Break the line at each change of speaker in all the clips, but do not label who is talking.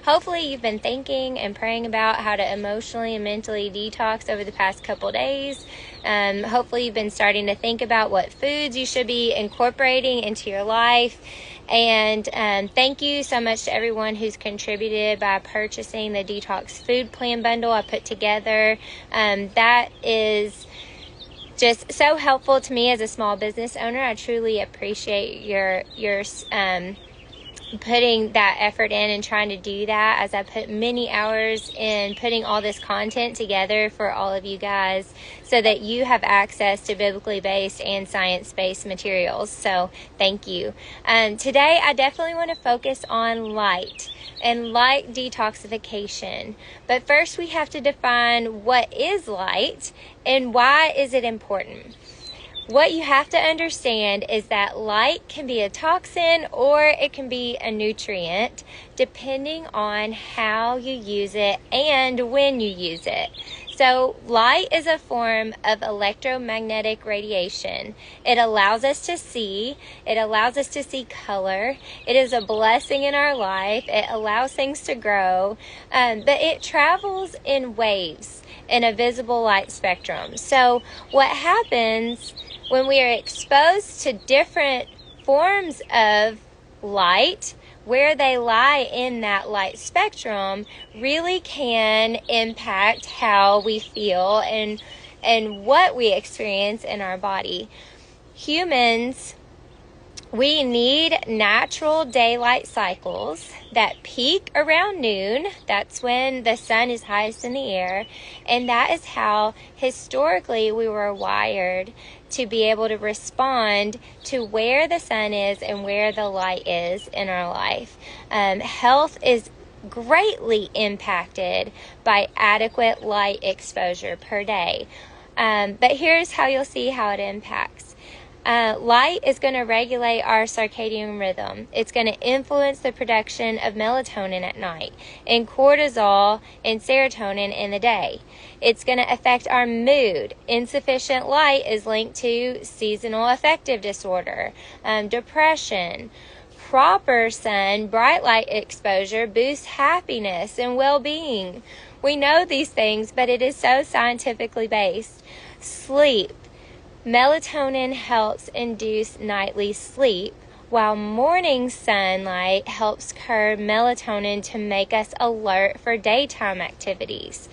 hopefully you've been thinking and praying about how to emotionally and mentally detox over the past couple days. Hopefully you've been starting to think about what foods you should be incorporating into your life. And thank you so much to everyone who's contributed by purchasing the Detox Food Plan Bundle I put together. That is just so helpful to me as a small business owner. I truly appreciate your putting that effort in and trying to do that, as I put many hours in putting all this content together for all of you guys so that you have access to biblically based and science-based materials. So thank you. Today I definitely want to focus on light and light detoxification. But first we have to define what is light and why is it important. What you have to understand is that light can be a toxin or it can be a nutrient depending on how you use it and when you use it. So light is a form of electromagnetic radiation. It allows us to see. It allows us to see color. It is a blessing in our life. It allows things to grow. But it travels in waves in a visible light spectrum. So what happens when we are exposed to different forms of light, where they lie in that light spectrum really can impact how we feel and what we experience in our body. Humans, we need natural daylight cycles that peak around noon. That's when the sun is highest in the air. And that is how historically we were wired to be able to respond to where the sun is and where the light is in our life. Health is greatly impacted by adequate light exposure per day. But here's how you'll see how it impacts. Light is going to regulate our circadian rhythm. It's going to influence the production of melatonin at night and cortisol and serotonin in the day. It's going to affect our mood. Insufficient light is linked to seasonal affective disorder, depression. Proper sun, bright light exposure boosts happiness and well-being. We know these things, but it is so scientifically based. Sleep. Melatonin helps induce nightly sleep, while morning sunlight helps curb melatonin to make us alert for daytime activities.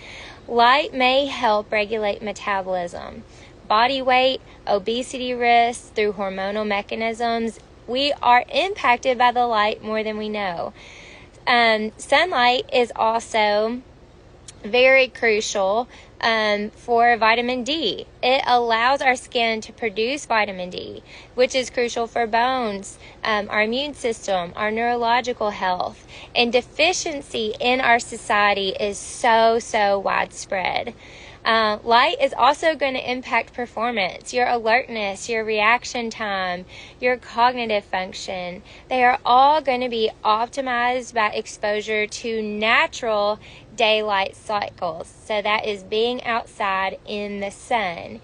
Light may help regulate metabolism, body weight, obesity risks through hormonal mechanisms. We are impacted by the light more than we know. Sunlight is also very crucial for vitamin D. It allows our skin to produce vitamin D, which is crucial for bones, our immune system, our neurological health. And deficiency in our society is so widespread. Light is also going to impact performance, your alertness, your reaction time, your cognitive function. They are all going to be optimized by exposure to natural daylight cycles. So that is being outside in the sun.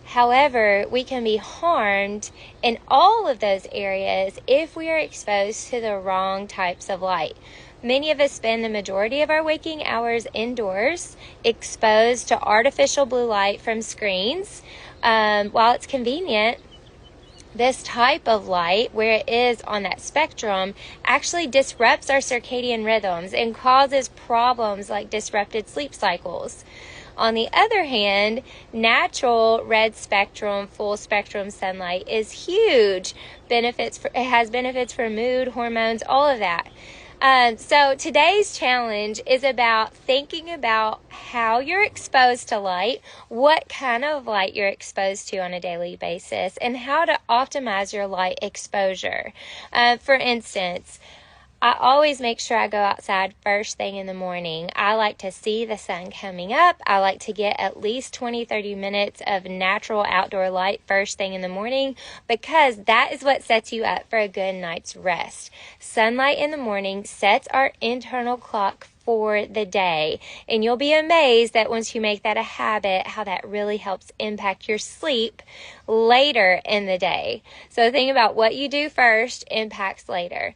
However, we can be harmed in all of those areas if we are exposed to the wrong types of light. Many of us spend the majority of our waking hours indoors, exposed to artificial blue light from screens. While it's convenient, this type of light, where it is on that spectrum, actually disrupts our circadian rhythms and causes problems like disrupted sleep cycles. On the other hand, natural red spectrum, full spectrum sunlight is huge. It has benefits for mood, hormones, all of that. So today's challenge is about thinking about how you're exposed to light, what kind of light you're exposed to on a daily basis, and how to optimize your light exposure. For instance, I always make sure I go outside first thing in the morning. I like to see the sun coming up. I like to get at least 20-30 minutes of natural outdoor light first thing in the morning, because that is what sets you up for a good night's rest. Sunlight in the morning sets our internal clock for the day, and you'll be amazed that once you make that a habit, how that really helps impact your sleep later in the day. So think about what you do first impacts later.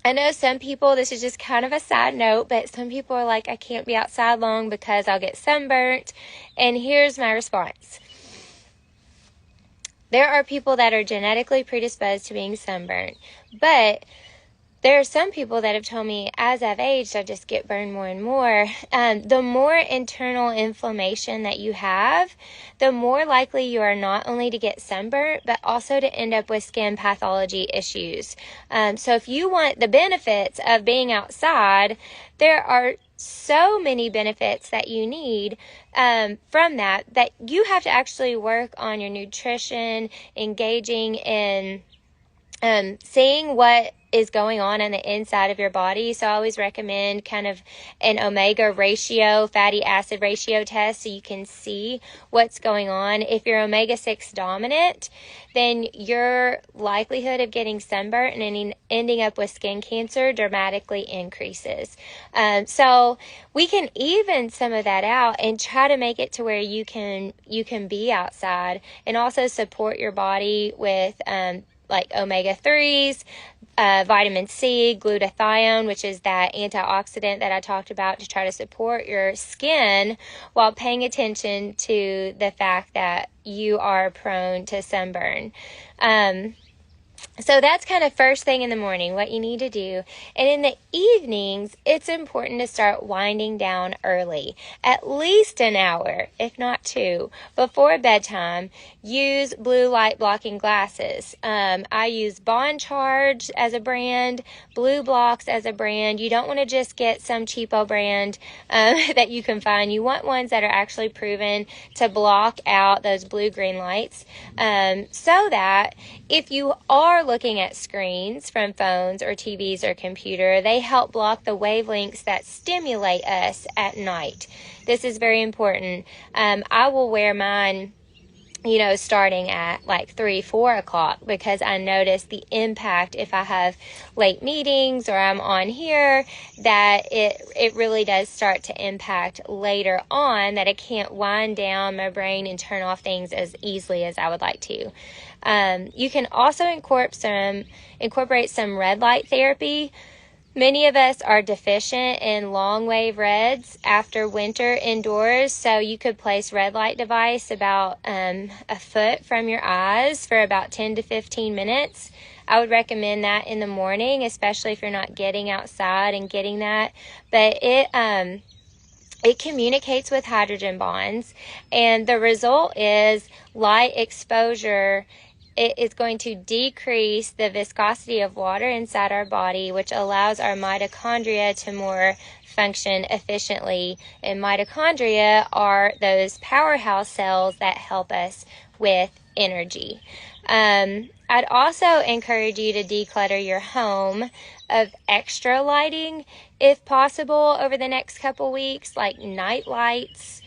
I know some people, this is just kind of a side note, but some people are like, I can't be outside long because I'll get sunburnt. And here's my response. There are people that are genetically predisposed to being sunburnt, but there are some people that have told me as I've aged, I just get burned more and more. The more internal inflammation that you have, the more likely you are not only to get sunburnt, but also to end up with skin pathology issues. So if you want the benefits of being outside, there are so many benefits that you need from that you have to actually work on your nutrition, engaging in seeing what is going on the inside of your body. So I always recommend kind of an omega ratio, fatty acid ratio test so you can see what's going on. If you're omega-6 dominant, then your likelihood of getting sunburnt and ending up with skin cancer dramatically increases. So we can even some of that out and try to make it to where you can be outside, and also support your body with like omega-3s, vitamin C, glutathione, which is that antioxidant that I talked about, to try to support your skin while paying attention to the fact that you are prone to sunburn. So that's kind of first thing in the morning, what you need to do. And in the evenings, it's important to start winding down early, at least an hour, if not 2, before bedtime. Use blue light blocking glasses. I use Bond Charge as a brand, Blue Blocks as a brand. You don't want to just get some cheapo brand that you can find. You want ones that are actually proven to block out those blue-green lights, so that if you are looking at screens from phones or TVs or computer, they help block the wavelengths that stimulate us at night. This is very important. I will wear mine, starting at like 3-4 o'clock, because I notice the impact if I have late meetings or I'm on here, that it really does start to impact later on, that I can't wind down my brain and turn off things as easily as I would like to. You can also incorporate some red light therapy. Many of us are deficient in long wave reds after winter indoors, so you could place red light device about a foot from your eyes for about 10 to 15 minutes. I would recommend that in the morning, especially if you're not getting outside and getting that. But it communicates with hydrogen bonds, and the result is light exposure. It is going to decrease the viscosity of water inside our body, which allows our mitochondria to more function efficiently. And mitochondria are those powerhouse cells that help us with energy. I'd also encourage you to declutter your home of extra lighting if possible over the next couple weeks, like night lights.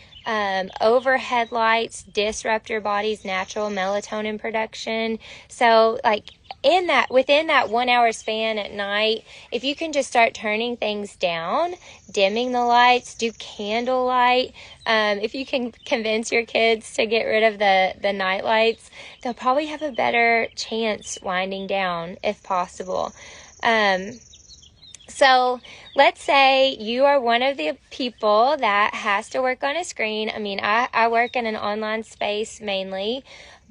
Overhead lights disrupt your body's natural melatonin production. So within that 1 hour span at night, if you can just start turning things down, dimming the lights, do candlelight. If you can convince your kids to get rid of the night lights, they'll probably have a better chance winding down if possible. So let's say you are one of the people that has to work on a screen. I mean, I work in an online space mainly,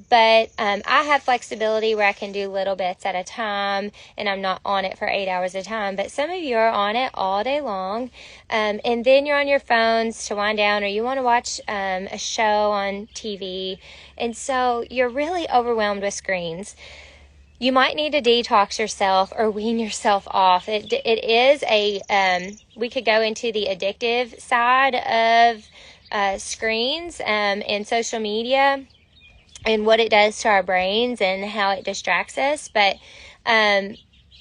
but I have flexibility where I can do little bits at a time, and I'm not on it for 8 hours at a time. But some of you are on it all day long, and then you're on your phones to wind down, or you want to watch a show on TV, and so you're really overwhelmed with screens. You might need to detox yourself or wean yourself off. It is we could go into the addictive side of screens and social media and what it does to our brains and how it distracts us. But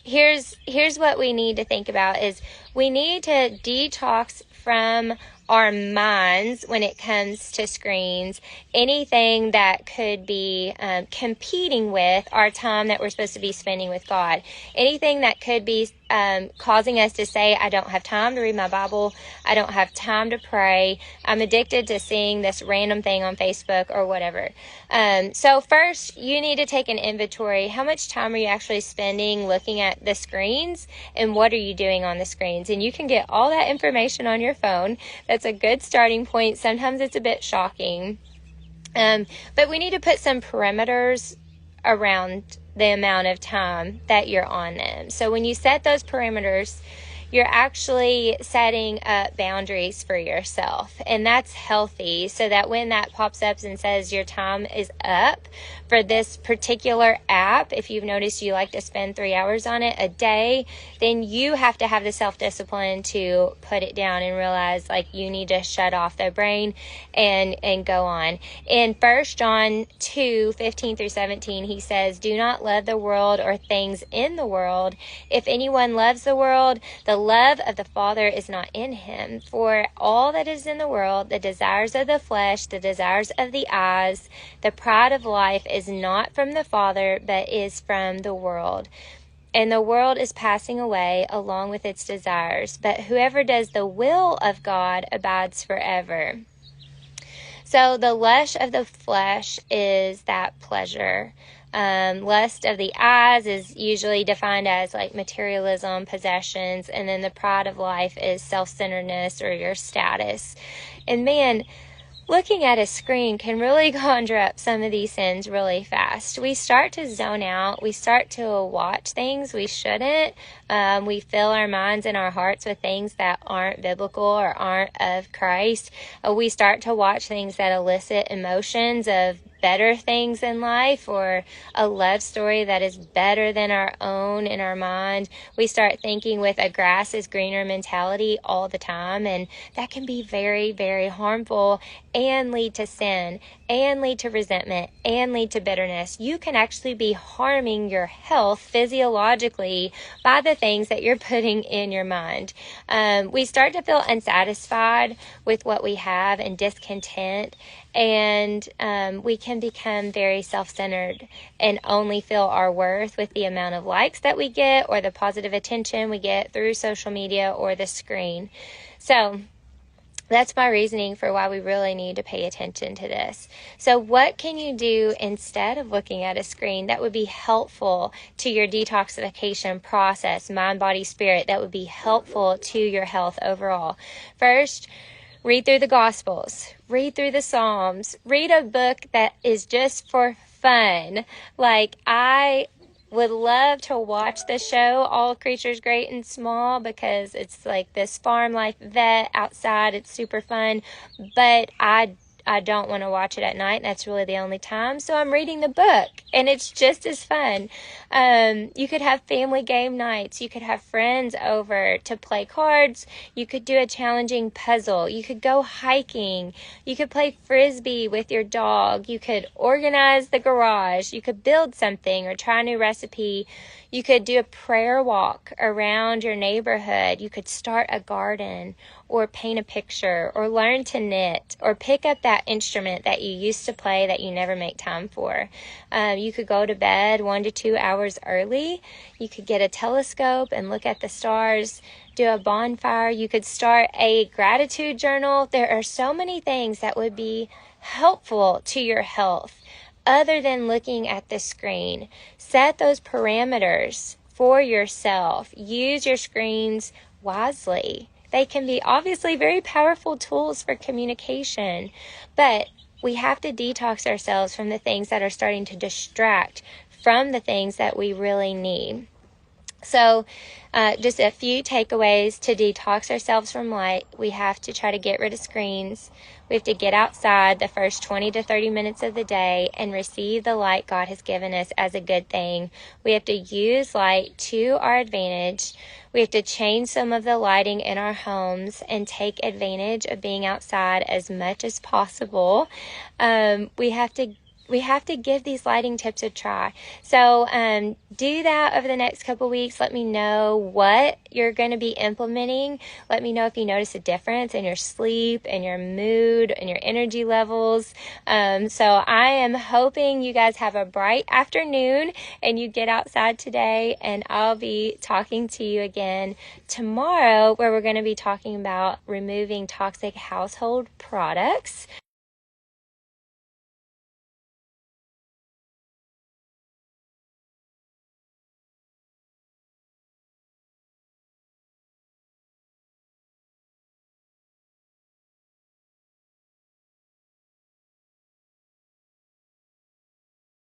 here's what we need to think about is we need to detox from our minds when it comes to screens, anything that could be competing with our time that we're supposed to be spending with God, anything that could be causing us to say, I don't have time to read my Bible, I don't have time to pray, I'm addicted to seeing this random thing on Facebook or whatever. So first, you need to take an inventory. How much time are you actually spending looking at the screens, and what are you doing on the screens? And you can get all that information on your phone. That's a good starting point. Sometimes it's a bit shocking. But we need to put some parameters around the amount of time that you're on them. So when you set those parameters, you're actually setting up boundaries for yourself, and that's healthy, so that when that pops up and says your time is up for this particular app, if you've noticed you like to spend 3 hours on it a day, then you have to have the self-discipline to put it down and realize like you need to shut off the brain and go on. In 1 John 2:15 through 17, he says, do not love the world or things in the world. If anyone loves the world, the love of the Father is not in him. For all that is in the world, the desires of the flesh, the desires of the eyes, the pride of life is not from the Father, but is from the world. And the world is passing away along with its desires. But whoever does the will of God abides forever. So the lust of the flesh is that pleasure. Lust of the eyes is usually defined as like materialism, possessions, and then the pride of life is self-centeredness or your status. And man, looking at a screen can really conjure up some of these sins really fast. We start to zone out. We start to watch things we shouldn't. We fill our minds and our hearts with things that aren't biblical or aren't of Christ. We start to watch things that elicit emotions of better things in life, or a love story that is better than our own in our mind. We start thinking with a grass is greener mentality all the time, and that can be very, very harmful and lead to sin and lead to resentment and lead to bitterness. You can actually be harming your health physiologically by the things that you're putting in your mind. We start to feel unsatisfied with what we have and discontent, and we can become very self-centered and only feel our worth with the amount of likes that we get or the positive attention we get through social media or the screen. So that's my reasoning for why we really need to pay attention to this. So what can you do instead of looking at a screen that would be helpful to your detoxification process, mind, body, spirit, that would be helpful to your health overall? First, read through the Gospels, read through the Psalms, read a book that is just for fun. Like, I would love to watch the show All Creatures Great and Small, because it's like this farm life vet outside. It's super fun, but I don't want to watch it at night. That's really the only time. So I'm reading the book, and it's just as fun. You could have family game nights. You could have friends over to play cards. You could do a challenging puzzle. You could go hiking. You could play frisbee with your dog. You could organize the garage. You could build something or try a new recipe. You could do a prayer walk around your neighborhood. You could start a garden or paint a picture or learn to knit or pick up that instrument that you used to play that you never make time for. You could go to bed 1 to 2 hours early. You could get a telescope and look at the stars, do a bonfire. You could start a gratitude journal. There are so many things that would be helpful to your health other than looking at the screen. Set those parameters for yourself. Use your screens wisely. They can be obviously very powerful tools for communication, but we have to detox ourselves from the things that are starting to distract from the things that we really need. So just a few takeaways to detox ourselves from light. We have to try to get rid of screens. We have to get outside the first 20 to 30 minutes of the day and receive the light God has given us as a good thing. We have to use light to our advantage. We have to change some of the lighting in our homes and take advantage of being outside as much as possible. We have to we have to give these lighting tips a try. So do that over the next couple weeks. Let me know what you're going to be implementing. Let me know if you notice a difference in your sleep and your mood and your energy levels. So I am hoping you guys have a bright afternoon and you get outside today, and I'll be talking to you again tomorrow, where we're going to be talking about removing toxic household products.